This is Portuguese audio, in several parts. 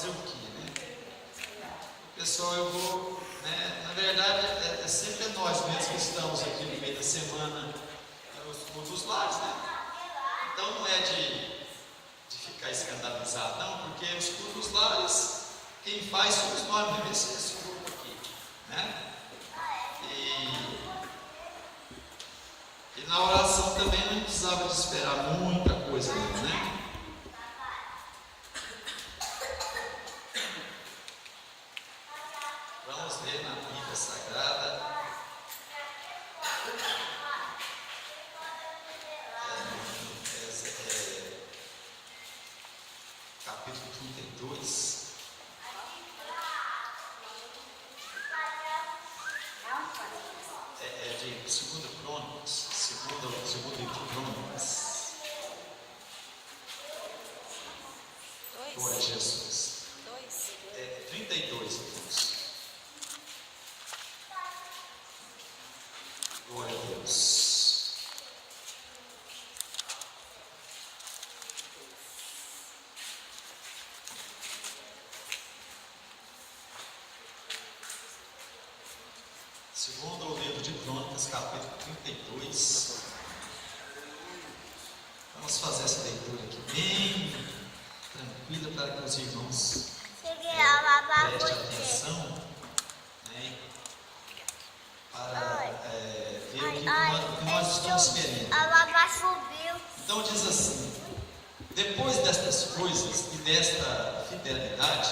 fazer o quê, né? Pessoal, eu vou, né, na verdade, é sempre nós mesmos que estamos aqui no meio da semana, os cultos dos lares, né? Então não é de ficar escandalizado, não, porque os cultos dos lares, quem faz somos nós, não é esse grupo aqui, né? E na oração também não precisava de esperar muita coisa, não, né? Vamos ler na Bíblia Sagrada. Capítulo 32. É de 2 Crônicas, segundo livro de Crônicas. Glória a Jesus. 32, irmãos. Glória a Deus. Segundo o livro de Crônicas, capítulo 32. Vamos fazer essa leitura aqui bem tranquila para que os irmãos prestem atenção, né, para ver o que nós estamos querendo. Então diz assim: depois destas coisas e desta fidelidade,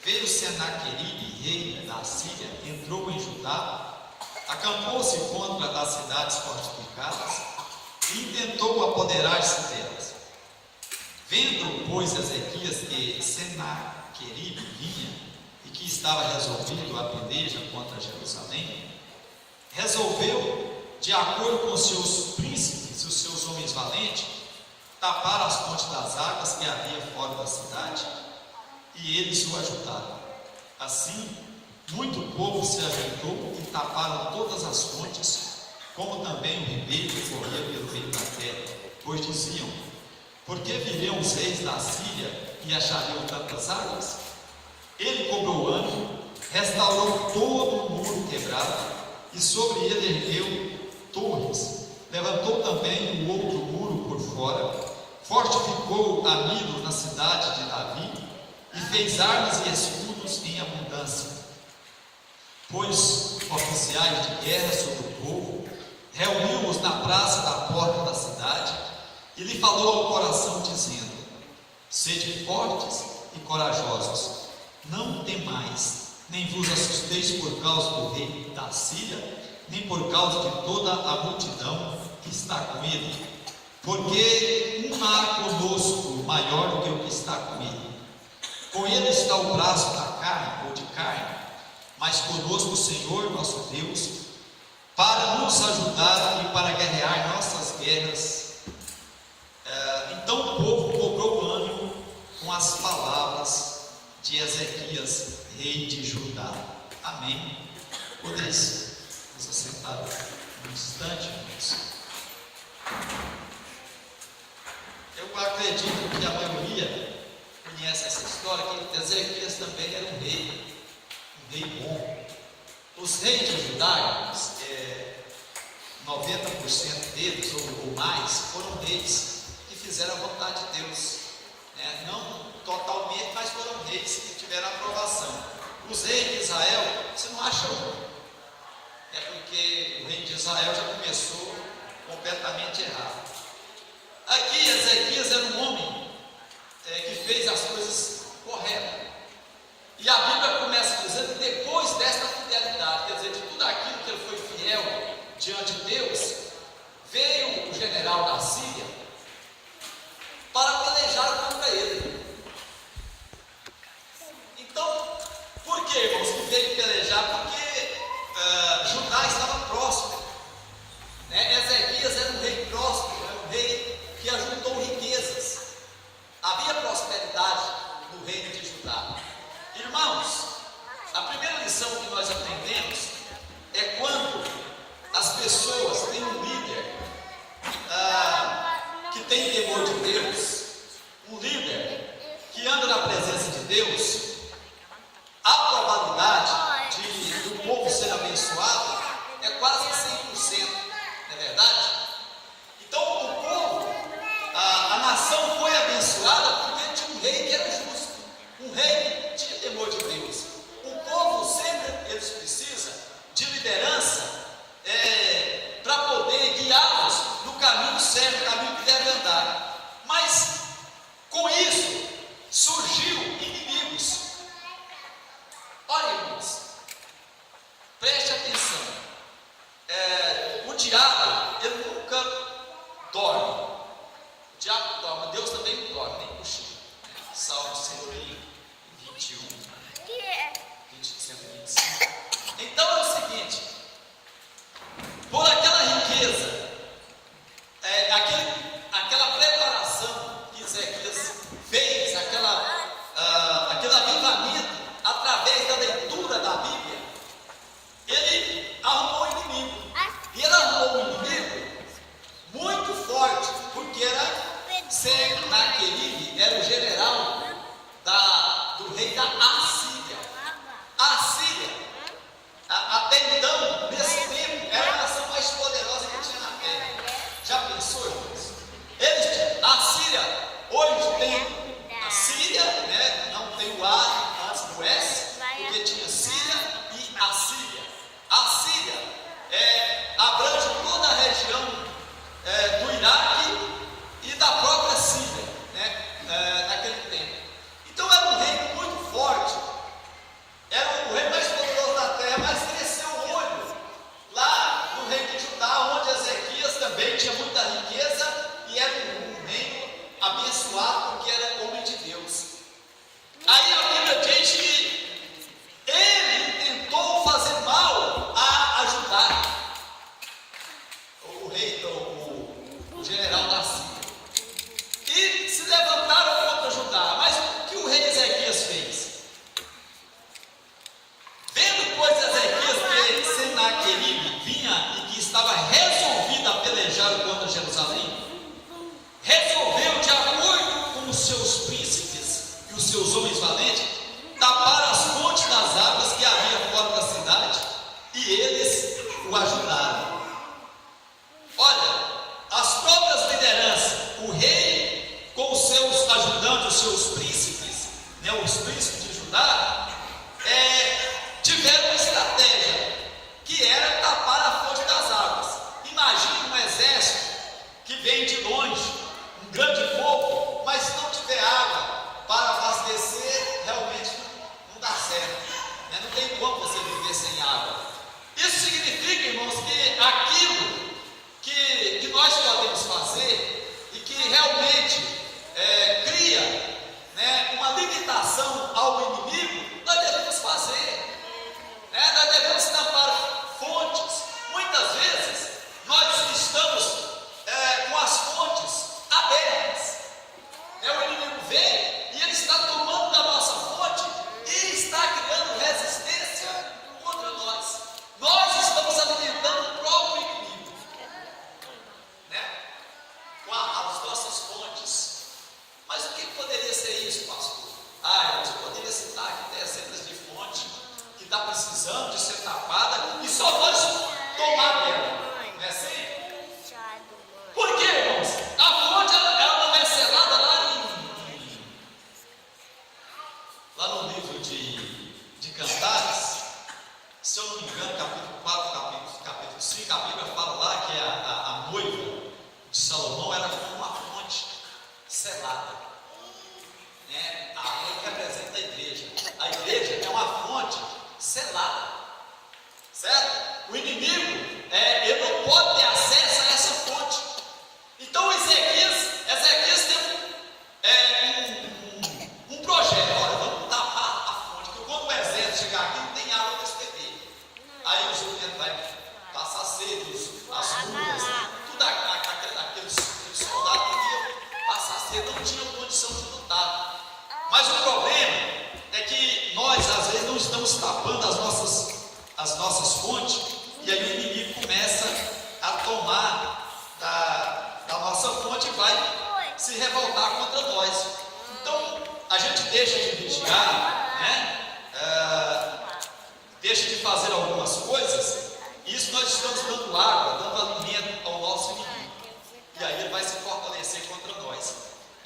veio Senaqueribe, rei da Síria, entrou em Judá, acampou-se contra as cidades fortificadas e intentou apoderar-se delas. Vendo, pois, Ezequias que Senaqueribe vinha e que estava resolvido a peleja contra Jerusalém, resolveu, de acordo com os seus príncipes e os seus homens valentes, tapar as fontes das águas que havia fora da cidade, e eles o ajudaram. Assim, muito povo se ajuntou e taparam todas as fontes, como também o ribeiro que corria pelo meio da terra, pois diziam: por que viriam os reis da Síria e achariam tantas águas? Ele cobrou ânimo, restaurou todo o muro quebrado, e sobre ele ergueu torres, levantou também o outro muro por fora, fortificou a Milo na cidade de Davi, e fez armas e escudos em abundância. Pôs oficiais de guerra sobre o povo, reuniu-os na praça da porta da cidade, e lhe falou ao coração, dizendo: sede fortes e corajosos, não temais, nem vos assusteis por causa do rei da Síria, nem por causa de toda a multidão que está com ele, porque um há conosco maior do que o que está com ele. Com ele está o braço da carne ou de carne, mas conosco o Senhor nosso Deus, para nos ajudar e para guerrear nossas guerras. Então o povo cobrou ânimo com as palavras de Ezequias, rei de Judá. Amém. Podeis nos assentar um instante, irmãos. Eu acredito que a maioria conhece essa história, que Ezequias também era um rei bom. Os reis de Judá, 90% deles ou mais, foram reis que fizeram a vontade de Deus, né? Não totalmente, mas foram reis que tiveram aprovação. Os reis de Israel, você não acha um, é porque o rei de Israel já começou completamente errado. Aqui Ezequias era um homem que fez as coisas corretas. E a Bíblia começa dizendo que depois desta fidelidade, quer dizer, de tudo aquilo que ele foi fiel diante de Deus, veio o general da Síria para pelejar contra ele. Então, por que, irmãos, que veio pelejar? Porque Judá estava próximo, né? Ezequias era um rei próspero, era um rei que ajuntou riquezas. Havia prosperidade no reino de Judá. Irmãos, a primeira lição que nós aprendemos é quando as pessoas têm um líder que tem temor de Deus, um líder que anda na presença de Deus, a probabilidade do povo ser abençoado é quase 100%, não é verdade? Então o povo, a nação foi abençoada porque tinha um rei que era justo, um rei que tinha temor de Deus. O povo sempre eles precisam de liderança para poder guiá-los no caminho certo, no caminho que deve andar. Mas com isso surgiu inimigos. Olha, irmãos, preste atenção. O diabo, ele nunca dorme. O diabo dorme, Deus também não dorme, nem cochila. Salmo 121, 125. Então é o seguinte: por aquela riqueza, aquela preparação que Ezequias fez, aquele avivamento através da leitura da Bíblia, ele arrumou um inimigo. E ele arrumou um inimigo muito forte, porque era Senaqueribe, era o general do rei da Assíria. A Assíria, até então, nesse tempo, era a nação mais poderosa que tinha na terra. Já pensou, irmãos? A Síria, hoje tem a Síria, né? Não tem o A antes do S, porque tinha Síria e Assíria. A Síria abrange toda a região do Iraque e da própria Síria, né? Naquele tempo. Então era um reino muito forte, era o rei mais poderoso da terra, mas cresceu o olho lá no reino de Judá, onde Ezequias também tinha muita riqueza e era um reino abençoado porque era homem de Deus. Aí a Bíblia diz que ele tentou fazer mal a Judá, o rei, o general da Síria, e se levantaram contra Judá. Mas o que o rei Ezequias fez? Vendo, pois, Ezequias que Senaqueribe vinha e que estava resolvido a pelejar contra Jerusalém, resolveu, de acordo com os seus príncipes e os seus homens valentes, tapar as fontes das águas que havia fora da cidade, e eles o ajudaram. Olha, as próprias lideranças, o rei com os seus ajudantes, os seus príncipes, né, os príncipes de Judá, tiveram uma estratégia que era tapar a fonte das águas. Imagine um exército que vem de longe, um grande povo, mas se não tiver água para abastecer, realmente não dá certo, né? Não tem como você viver sem água. Isso significa, irmãos, que aquilo que nós podemos fazer e que realmente cria, né, uma limitação ao inimigo, nós devemos fazer, né? Nós devemos tampar fontes. Muitas vezes nós estamos com as fontes abertas, né? O inimigo vem e ele está tomando da nossa fonte e está criando resistência contra nós. Nós estamos alimentando o próprio inimigo, né? Com as nossas fontes. Mas o que poderia ser isso, pastor? Eu poderia citar aqui dezenas de fontes que está precisando de ser tapada e só nós tomar dela, não é assim? Por quê, irmãos? A fonte ela não é selada lá no livro de Cantares, se eu não me engano, capítulo 4, capítulo 5, a Bíblia fala lá que a noiva de Salomão era como uma fonte selada, né? A noiva representa a igreja. A igreja é uma fonte selada, certo? O inimigo, ele não pode ter acesso a essa fonte. Então Ezequias tem um projeto. Olha, vamos tapar a fonte, porque quando o exército chegar aqui não tem água para beber. Aí o judeu vai passar sede, as ruas, tudo aqueles soldados queriam passar sede, não tinham condição de lutar. Mas o problema é que nós às vezes não estamos tapando as nossas fontes, e aí o inimigo começa a tomar da nossa fonte e vai se revoltar contra nós. Então a gente deixa de diário, né? Deixa de fazer algumas coisas, isso nós estamos dando água, dando alimento ao nosso inimigo. E aí ele vai se fortalecer contra nós.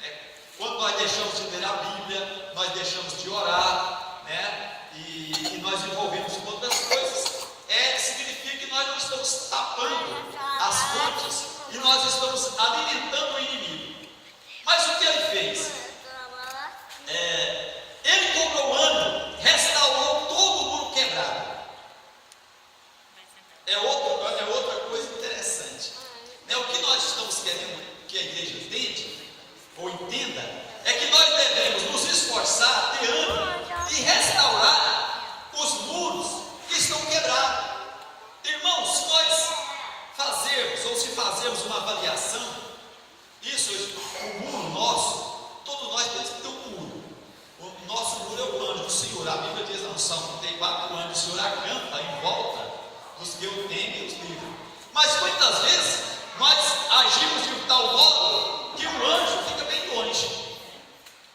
Né? Quando nós deixamos de ler a Bíblia, nós deixamos de orar, né? E nós envolvemos com outras coisas, significa que nós não estamos tapando as fontes e nós estamos alimentando o inimigo. Mas o que ele fez? Ele cobrou o ano, restaurou todo o muro quebrado. É outra coisa interessante. Né? O que nós estamos querendo que a igreja entende, ou entenda, é que nós devemos nos esforçar, ter ânimo e restaurar os muros que estão quebrados. Irmãos, se nós fazermos uma avaliação, o muro nosso, todos nós temos que ter um muro. O nosso muro é o anjo do Senhor. A Bíblia diz no Salmo 34, o anjo do Senhor acampa em volta dos que eu temo e os livro. Mas muitas vezes nós agimos de tal modo que o anjo fica bem longe,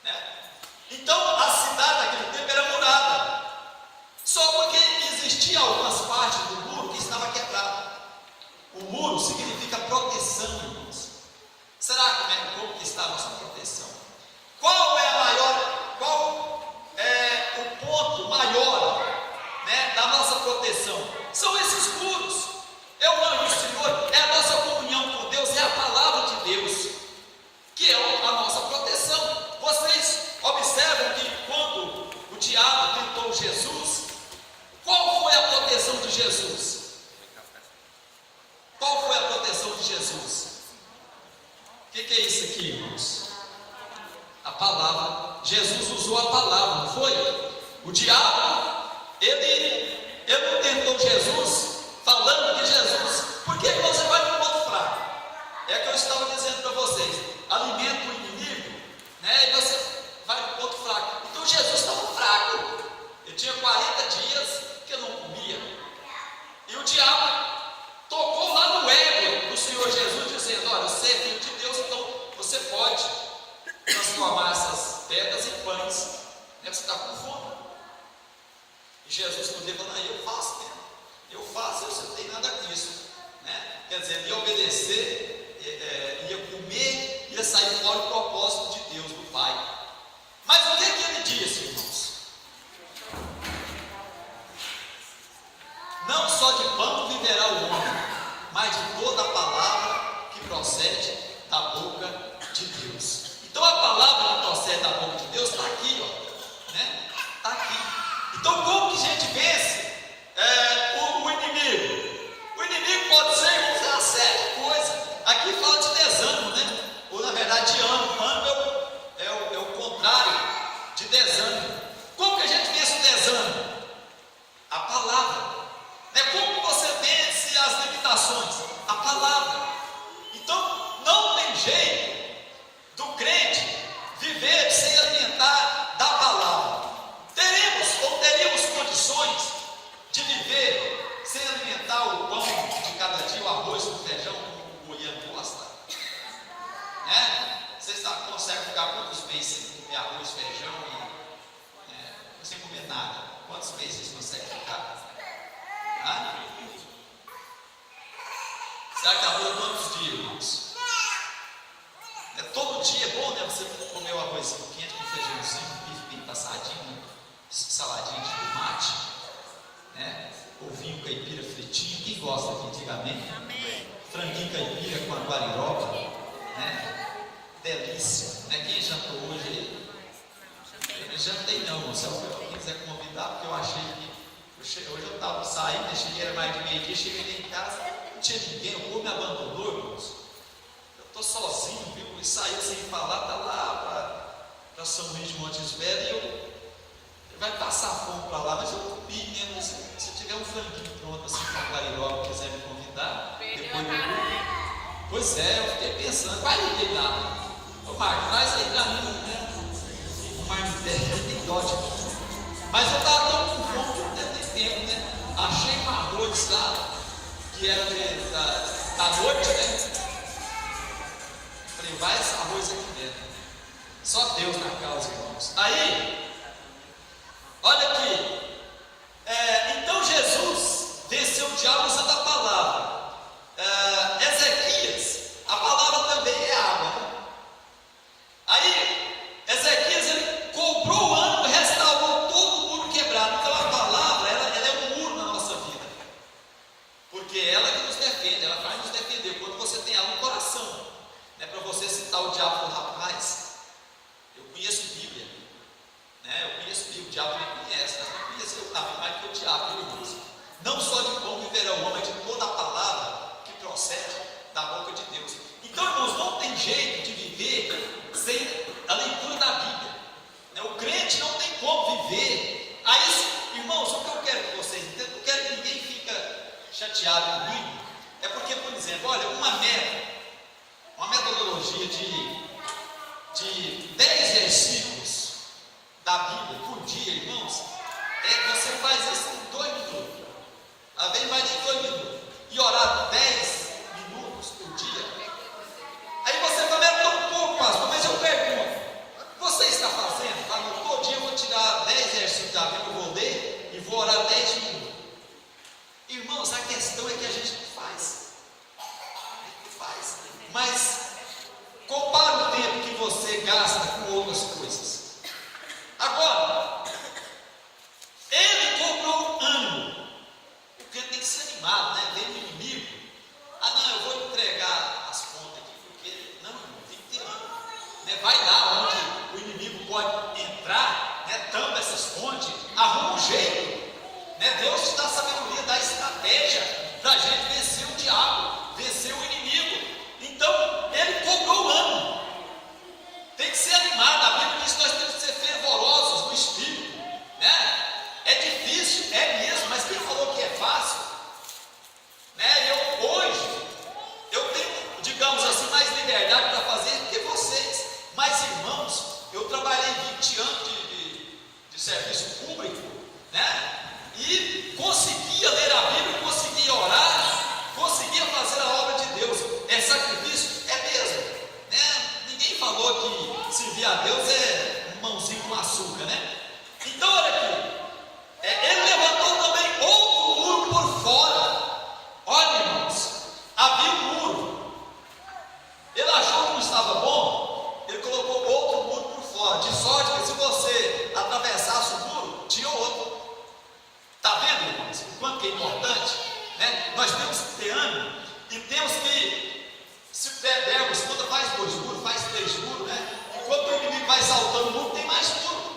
né? Então a cidade naquele tempo era murada, só porque existia algumas partes do muro que estava quebrado. O muro significa proteção, irmãos. Será como que está a nossa proteção? Qual é o ponto maior, né, da nossa proteção? São esses muros. É o anjo do Senhor, é a nossa comunhão com Deus, é a palavra de Deus, que é a nossa proteção. Vocês observam que quando o diabo tentou Jesus, qual foi a proteção de Jesus? Qual foi a proteção de Jesus? O que é isso aqui, irmãos? A palavra. Jesus usou a palavra, não foi? O diabo, ele não tentou Jesus falando que Jesus, por que você vai para o ponto fraco? É que eu estava dizendo para vocês, alimenta o inimigo, né? E você vai para o ponto fraco. Então Jesus estava fraco, ele tinha 40 dias que não comia, e o diabo tocou lá no ego do Senhor Jesus, dizendo: olha, você é filho de Deus, então você pode transformar essas pedras em pães, né? Você está com fome. E Jesus podia falar: eu faço, né? Eu faço, você não tem nada com isso, né? Quer dizer, ia obedecer, ia comer, ia sair fora do propósito de Deus, do Pai. Mas o que ele disse, irmãos? Não só de pão viverá o homem, mas de toda a palavra que procede da boca de Deus. Então a palavra que procede da boca de Deus está aqui, ó, né? Está aqui. Então como que a gente vence o inimigo? O inimigo pode ser, irmãos, uma série de coisas. Aqui fala de desânimo, né? Ou na verdade de ânimo. Ânimo é o contrário de desânimo. Como que a gente vence o desânimo? A palavra. Né? Como que você vence as limitações? A palavra. Então não tem jeito do crente viver sem alimentar da palavra. Teríamos condições de viver sem alimentar o pão de cada dia, o arroz, o feijão, como o goiano gosta? Né? Vocês conseguem ficar quantos meses sem comer arroz, feijão e sem comer nada? Quantos meses vocês conseguem ficar? Será que dura quantos dias, irmãos? Todo dia é bom, né? Você comer o arrozinho quente com feijãozinho, bife bem passadinho, saladinha de tomate, né? Ovinho caipira fritinho. Quem gosta aqui, diga amém? Amém. Franguinho caipira com aguariroba, né? Delícia, né? Quem jantou hoje aí? Eu jantei não, se alguém quiser convidar, porque eu achei que hoje eu estava saindo, cheguei, era mais de meio-dia, cheguei lá em casa, não tinha ninguém, o povo me abandonou, irmãos. Eu estou sozinho, viu? E saiu sem falar, está lá para São Luís de Montes Velhos, e vai passar fome para lá, mas eu comi mesmo. Se tiver um franguinho pronto assim com a guariroba, quiser me convidar, depois eu... Pois é, eu fiquei pensando, vai ligar lá. Ô Marcos, traz aí para mim, né? O Marcos tem dó de mim. Mas eu estava tão com fome que não teve tempo, né? Achei um arroz lá, que era da noite, né? Falei, vai esse arroz aqui dentro. Só Deus na causa, irmãos. Aí, Olha aqui. Então Jesus venceu o diabo usando a palavra. Ezequias, a palavra também é água, né? Aí Ezequias, ele cobrou o ânimo, restaurou todo o muro quebrado. Então a palavra, ela é um muro na nossa vida, porque ela que nos defende, ela vai nos defender. Quando você tem ela no coração, não é para você citar o diabo do rapaz. Eu conheço Bíblia, né? Eu conheço Bíblia, o diabo me conhece, mas não conheço eu também mais que o diabo, irmãos. Não só de pão viverá o homem, mas de toda a palavra que procede da boca de Deus. Então, irmãos, não tem jeito de viver sem a leitura da Bíblia, né? O crente não tem como viver. Aí, irmãos, o que eu quero que vocês entendam, não quero que ninguém fique chateado comigo, é porque, por exemplo, olha, uma metodologia de 10 versículos da Bíblia por dia, irmãos, você faz isso em 2 minutos. Às vezes vai em 2 minutos. E orar 10 minutos por dia. Aí você fala, é tão pouco, pastor, mas eu pergunto, você está fazendo? Todo dia eu vou tirar 10 versículos da Bíblia, eu vou ler e vou orar 10 minutos. Irmãos, a questão é que a gente não faz. Mas compara o tempo que você gasta com outras coisas. Agora, ele cobrou ânimo. Porque tem que ser animado, né? Vem o inimigo. Não, eu vou entregar as contas aqui, porque não, irmão, tem que ter ânimo, né? Vai lá onde o inimigo pode entrar, né? Tampa essas fontes, arruma um jeito, né? Deus te dá sabedoria, dá estratégia para a gente vencer o diabo, vencer o inimigo. Então, ele cobrou o ânimo. Tem que ser animado. A Bíblia diz que nós temos que ser fervorosos no espírito, né? É difícil, é mesmo, mas quem falou que é fácil? Né? Hoje, eu tenho, digamos assim, mais liberdade para fazer do que vocês. Mas, irmãos, eu trabalhei 20 anos de serviço público, né? E conseguia ler a Bíblia, conseguia orar, conseguia fazer a obra de Deus. É sacrifício? É mesmo, né? Ninguém falou que servir a Deus é um mãozinho com açúcar, né? Então, olha aqui. Ele levantou também outro muro por fora. Olha, irmãos, havia um muro. Ele achou que não estava bom, ele colocou outro muro por fora. De sorte que se você atravessasse o muro, tinha outro. Está vendo, irmãos? O quanto que é importante, né? Nós temos que ter ânimo e temos que, se dermos, quando faz 2 muros, faz 3 muros, né? Enquanto o inimigo vai saltando o muro, tem mais muro.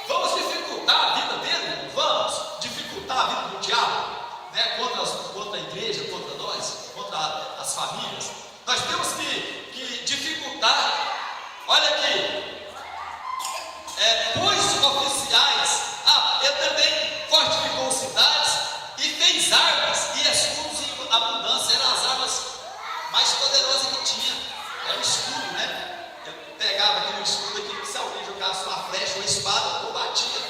Vamos dificultar a vida dele? Vamos dificultar a vida do diabo, né? Contra a igreja, contra nós, contra as famílias. Nós temos que dificultar. Olha aqui, pôs oficiais, ele também fortificou cidades e fez armas e escudos em abundância. Eram as armas mais poderosas que tinha. Era o escudo, né? Pegava aquele escudo aqui, que se alguém jogasse uma flecha ou uma espada, combatia.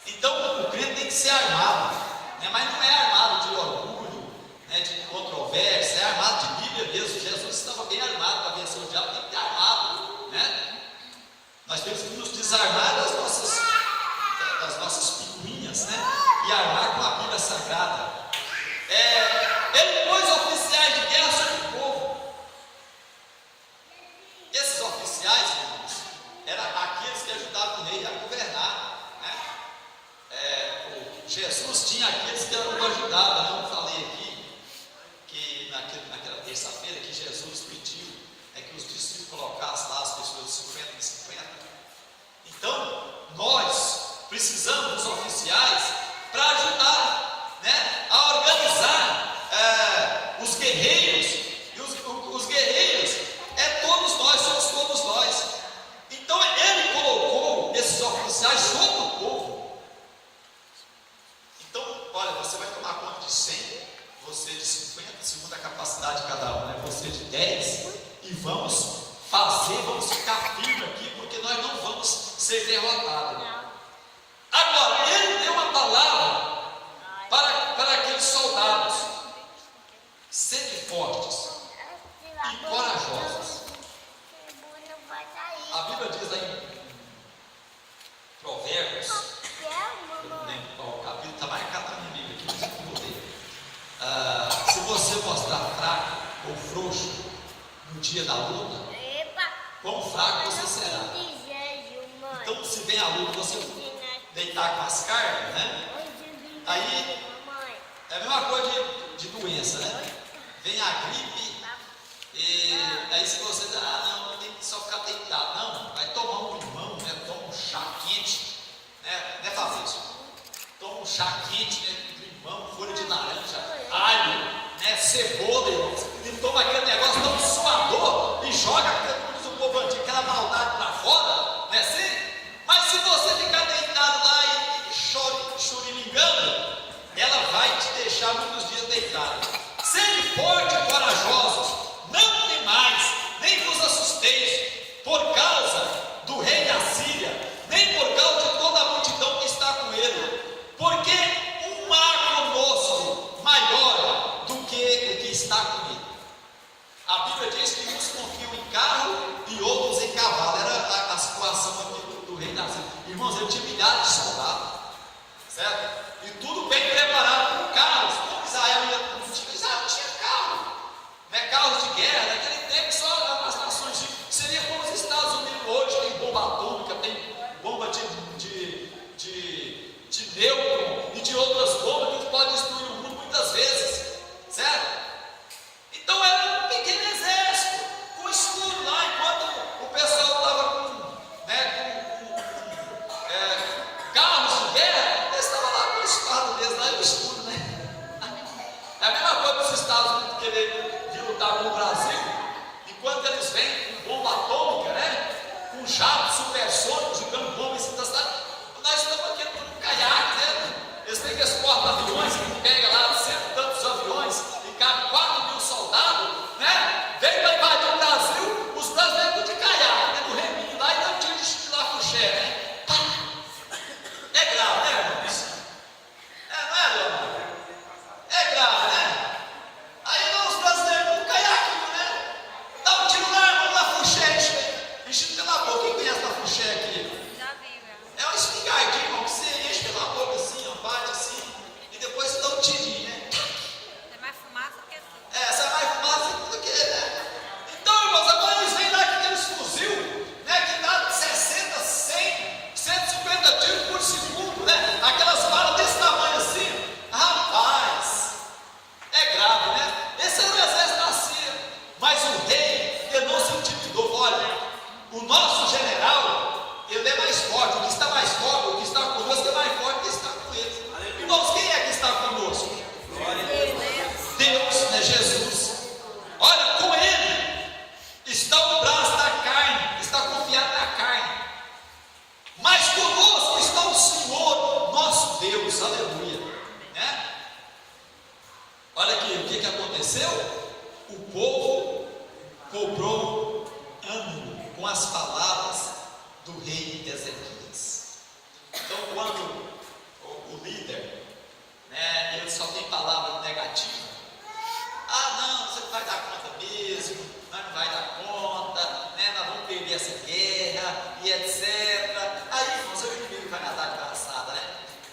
Então o crente tem que ser armado, né? Mas não é armado de orgulho, né? De controvérsia, é armado de Bíblia mesmo. Jesus estava bem armado para vencer o diabo, tem que ter armado, né? Nós temos que nos desarmar das nossas picuinhas, né? E armar com a Bíblia Sagrada. Ele pôs oficiais de guerra sobre o povo. Esses oficiais, irmãos, eram aqueles que ajudavam o rei a governar, né? Jesus tinha aqueles que o ajudavam, né? Eu falei aqui que naquela terça-feira que Jesus pediu que os discípulos colocassem lá as pessoas de 50 em 50. Então, nós precisamos dos oficiais para ajudar, né? A organizar os guerreiros. E os guerreiros todos nós, somos todos nós. Então ele colocou esses oficiais sobre o povo. Então, olha, você vai tomar conta de 100, você de 50, segundo a capacidade de cada um, né? Você de 10, e vamos ficar firme aqui, porque nós não vamos ser derrotados. Agora, ele deu uma palavra para aqueles soldados: sede fortes e corajosos. A Bíblia diz aí em Provérbios dia da luta, quão fraco você será. Então, se vem a luta, você deitar com as carnes, né? Aí é a mesma coisa de doença, né? Vem a gripe, e aí se você diz, não, tem que só ficar deitado, não, vai tomar um limão, né? Toma um chá quente, né, Fabrício? Toma um chá quente, né? Limão, folha de laranja, alho, né? Cebola, irmãos, e toma aquele negócio tão suador e joga o povo antigo, aquela maldade para fora, né? Assim? Mas se você ficar deitado lá e chorilingando, ela vai te deixar muitos dias deitado. Sede forte e corajosos, não temais, nem vos assusteis, por causa do rei da Síria, nem por causa de toda a multidão que está com ele, porque um há conosco maior do que o que está com ele. A Bíblia diz que uns confiam em carro e outros em cavalo. Era a situação aqui do rei da Síria. Irmãos, ele tinha milhares de soldados, certo? E tudo bem preparado com carros. Como Israel não tinha carro, né? Carros de guerra, naquele tempo só as nações seria como os Estados Unidos hoje, tem bomba atômica, tem bomba de nêutron e de outras bombas que podem destruir o mundo muitas vezes, certo? Então era um pequeno exército, com escudo lá, enquanto o pessoal estava com carros de guerra, eles estavam lá com o escudo deles, lá e o escudo, né? É a mesma coisa que os Estados Unidos querer vir lutar com o Brasil, enquanto eles vêm com bomba atômica, né? Com jatos supersônicos, jogando bomba em cima da cidade. Nós estamos aqui no caiaque, né? Eles têm que exportar aviões, que pega lá cento e tantos aviões e cabe 4.000 soldados, né? Vem para invadir o Brasil, os brasileiros de caiaque, né? Do reminho lá e dá um tiro de lacuché, né? É grave, né, irmãos? Não é, Leonardo? É grave, né? Aí não, os brasileiros do caiaque, né? Dá um tiro na arma, na fuxé, enche pela boca. Quem conhece a fuxé aqui? É uma espingardinha, irmão, que você enche pela boca assim, ó, bate assim, e depois você dá um tirinho, né? É mais fumaça do que tudo. Sai mais fumaça do que, né? Então, irmãos, agora eles vêm lá com aqueles fuzil, né? Que dá 60, 100, 150 tiros por segundo, né? Aquelas balas desse tamanho assim. Rapaz, é grave, né? Esse era o exército da Síria. Mas o rei, ele não se intimidou. Olha, o nosso general, ele é mais forte. O que está mais forte, o que está conosco é mais forte do que está com eles. Irmãos, quem é que está conosco? Deus, né? Jesus. Olha, com ele está o braço da carne, está confiado na carne. Mas conosco está o Senhor, nosso Deus, aleluia, né? Olha aqui, o que aconteceu? O povo cobrou ânimo com as palavras do rei Ezequias. Então, quando o líder, né, ele só tem palavra negativa, não, você não vai dar conta mesmo, nós não vai dar conta, né, nós vamos perder essa guerra, e etc. Aí, irmãos, o inimigo vai nadar de braçada, né?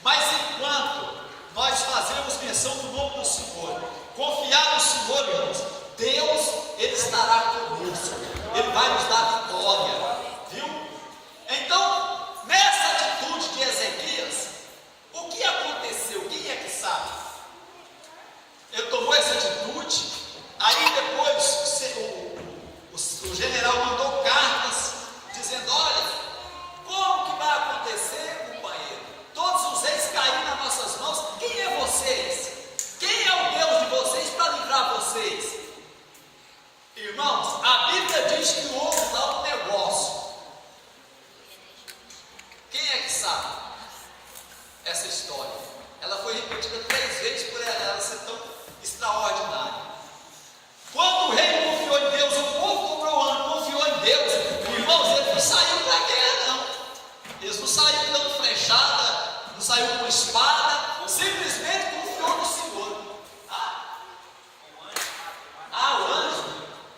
Mas enquanto nós fazemos menção do nome do Senhor, confiar no Senhor, irmãos, Deus, Ele estará conosco, Ele vai nos dar vitória, viu? Então, nessa atitude de Ezequias, o que aconteceu? Quem é que sabe? Ele tomou essa atitude, aí depois o general mandou cartas dizendo: olha, como que vai acontecer, companheiro? Todos os reis caíram nas nossas mãos. Quem é vocês? Quem é o Deus de vocês para livrar vocês? Irmãos, a Bíblia diz que houve lá um negócio. Quem é que sabe essa história? Ela foi repetida 3 vezes por ela ser tão extraordinária. Quando o rei confiou em Deus, o povo cobrou ânimo, confiou em Deus. Irmãos, eles não saíram para a guerra, não. Eles não saíram dando flechada, não saíram com espada, simplesmente confiou no Senhor. O anjo,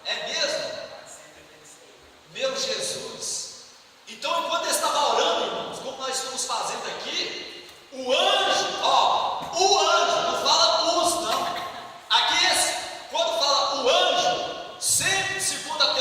é mesmo? Meu Jesus. Então, enquanto ele estava orando, irmãos, como nós estamos fazendo aqui, o anjo, não fala os, não. Aqui, quando fala o anjo, sempre, segundo a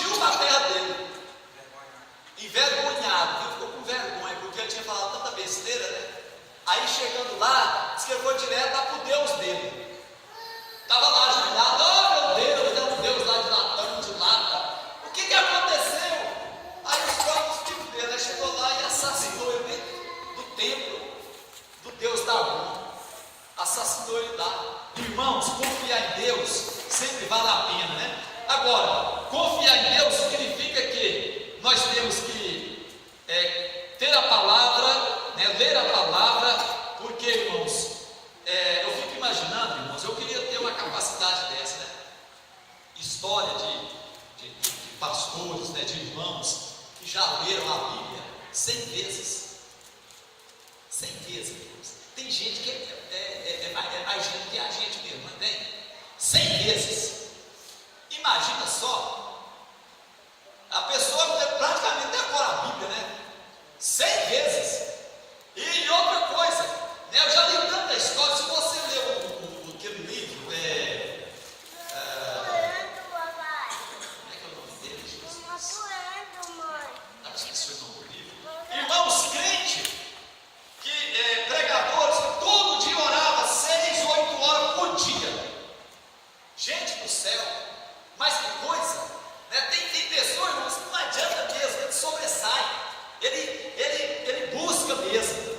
fugiu da terra dele, envergonhado, ele ficou com vergonha, porque ele tinha falado tanta besteira, né? Aí chegando lá, disse que ele foi direto lá para o Deus dele. Estava lá ajoelhado, oh meu Deus, é um Deus lá de latão, de lata. O que aconteceu? Aí os próprios filhos dele, chegou lá e assassinou ele dentro do templo do Deus da lua. Assassinou ele lá. Irmãos, confiar em Deus sempre vale a pena, né? Agora, confiar em Deus significa que nós temos que ter a palavra, né, ler a palavra, porque, irmãos, eu fico imaginando, irmãos, eu queria ter uma capacidade dessa, né? História de pastores, né, de irmãos que já leram a Bíblia 100 vezes. 100 vezes, irmãos. Tem gente que é mais gente que a gente mesmo, não tem? 100 vezes. Imagina só, a pessoa praticamente decora a Bíblia, né? 100 vezes. E outra coisa, né? Eu já li tanta história. Se você ler aquele livro, como é que é o nome dele, Jesus? Esqueci o nome do livro. Irmãos crentes, pregadores que todo dia orava 6, 8 horas por dia. Gente do céu, mas que coisa, né? Tem pessoas, irmãos, que não adianta mesmo, ele sobressai, ele busca mesmo,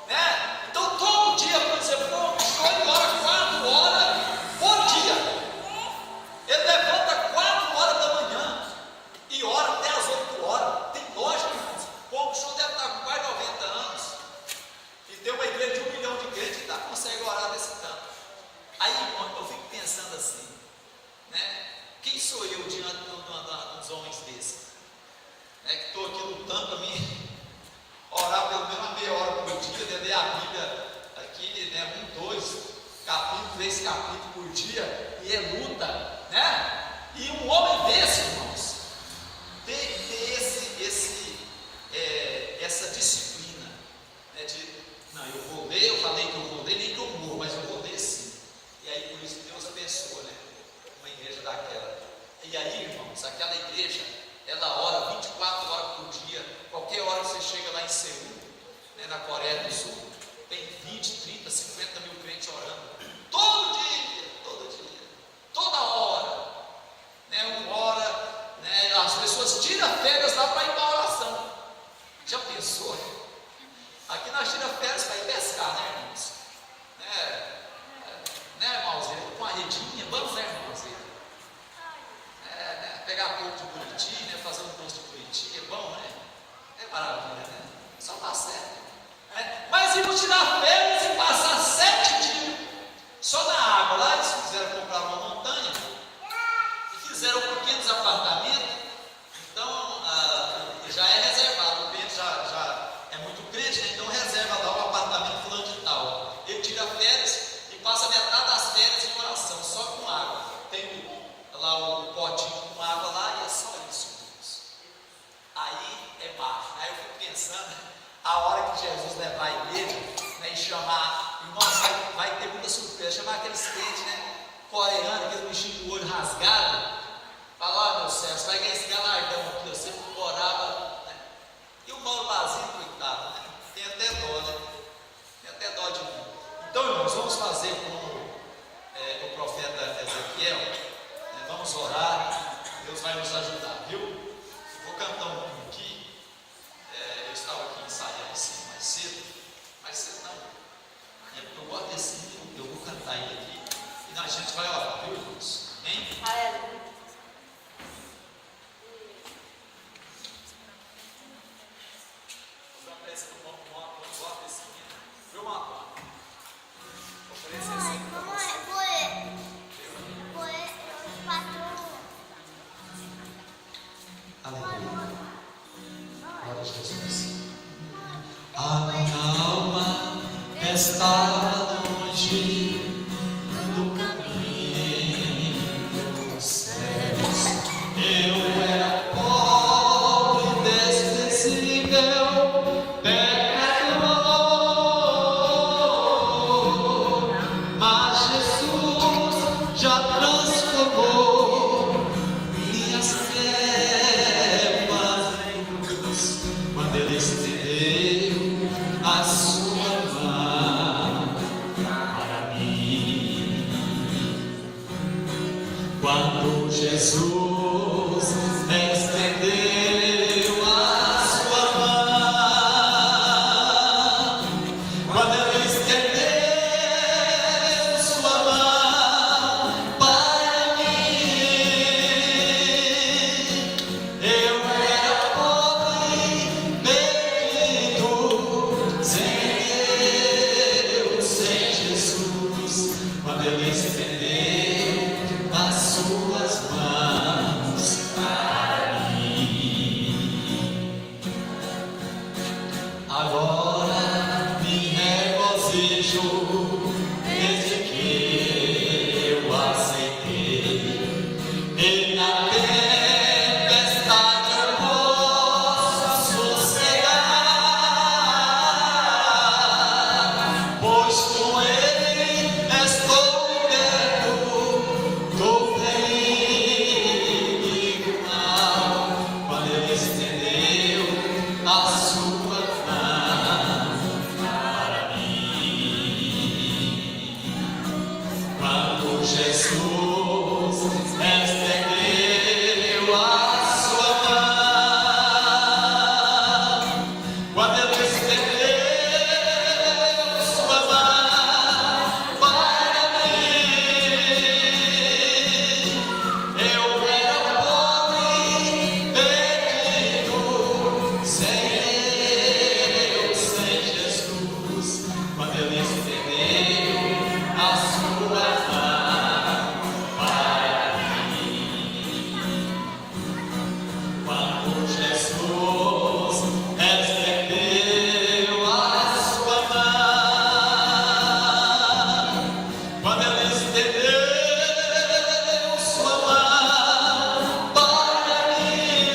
né? Então todo dia, por exemplo, ele ora 4 horas por dia. Ele levanta 4 horas da manhã e ora até as 8 horas. Tem lógica, irmãos. O show deve estar com quase 90 anos. E tem uma igreja de 1 milhão de crentes que consegue orar desse tanto. Aí, irmão, eu fico pensando assim, né? Quem sou eu diante dos homens desses? Né? Que estou aqui lutando para mim orar pelo menos uma meia hora por dia, ler a Bíblia aqui, né? 1, 2 capítulos, 3 capítulos por dia, e é luta, né? E um homem desse, irmãos, ter essa disciplina, né? Não, eu vou ler, eu falei que eu vou ler, nem que eu morro, mas eu vou ler sim. E aí por isso Deus abençoa, né? Uma igreja daquela. E aí, irmãos, aquela igreja, ela ora 24 horas por dia. Qualquer hora que você chega lá em Seul, né, na Coreia do Sul, tem 20, 30, 50 mil crentes orando. Todo dia, toda hora. Né, uma hora, né, as pessoas tiram férias lá para ir para a oração. Já pensou? Aqui nós tiramos férias para ir pescar, né, irmãos? Né, irmãozinho? Com a redinha, vamos, né, irmãozinho? Né, pegar pouco de Buriti, né, fazer um posto de Buriti, é bom, né? É maravilha, né? Só dá certo. Né? Mas irmos tirar férias e passar 7 dias só na água. Lá eles quiseram comprar uma montanha e fizeram pequenos apartamentos. Então, já é reservado. O cliente já é muito crente, né? Então reserva lá o apartamento fulano de tal. Ele tira férias e passa metade das férias em oração, só com água. Tem lá o potinho com água lá e é só isso. Aí é macho. Aí eu fico pensando, a hora que Jesus levar a igreja, né, e chamar, irmãos, vai ter muita surpresa, chamar aqueles crentes, né, coreanos, aquele bichinho do olho rasgado, falar, meu céu, você vai ganhar esse galardão aqui, você orava, né? E o Mauro Basílio, coitado, né? Tem até dó, né? Tem até dó de mim. Então, irmãos, vamos fazer como o profeta Ezequiel, né? Vamos orar, Deus vai nos ajudar, viu? Eu vou cantar um pouquinho aqui. Eu estava aqui ensaiando assim mais cedo não, porque eu gosto desse hino, eu vou cantar ele aqui e a gente vai orar, viu, irmãos? Amém? Glória a Jesus. A minha alma está longe do caminho dos céus. Eu era pobre, desprezível, pecador, mas Jesus já transformou minhas trevas Jesus estendeu a sua mão, quando ele estendeu sua mão para mim, eu era pobre, perdido, sem Deus, sem Jesus, quando ele estendeu as suas mãos para mim. Agora me regozijo desde que eu aceitei, e na tempestade eu posso sossegar, pois com ele estou coberto do perigo mal, quando ele estendeu a sua mão para mim. Quando Jesus estendeu a sua mão, quando ele estendeu sua mão para mim, eu era pobre, perdido, sem Deus, sem Jesus, quando ele estendeu a sua mão para mim. Quando Jesus estendeu a sua mão, quando ele estendeu sua mão para mim,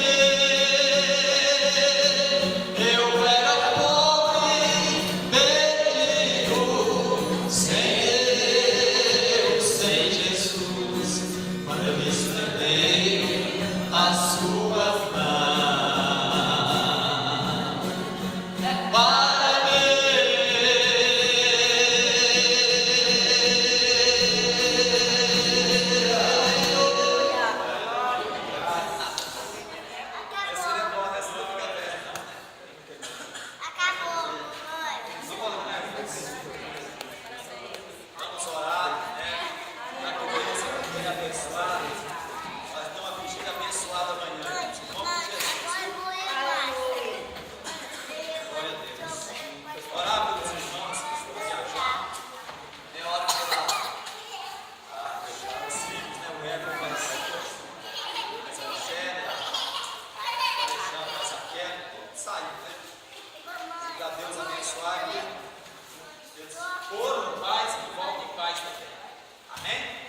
eu era pobre, perdido, sem Deus, sem Jesus, quando ele estendeu a sua mão para Acabou, mãe. Vamos orar, né? Para que Deus seja abençoado, fazer uma vigília abençoada amanhã. Em nome de Jesus. Glória a Deus. Orar pelos irmãos que estão viajando. É hora de orar. Os filhos, né? O Ever vai sair. Mas a Michelle, a Alexandre, a Zaquera, todos saíram, né? Para Deus abençoar e eles foram em paz e voltam em paz também. Amém?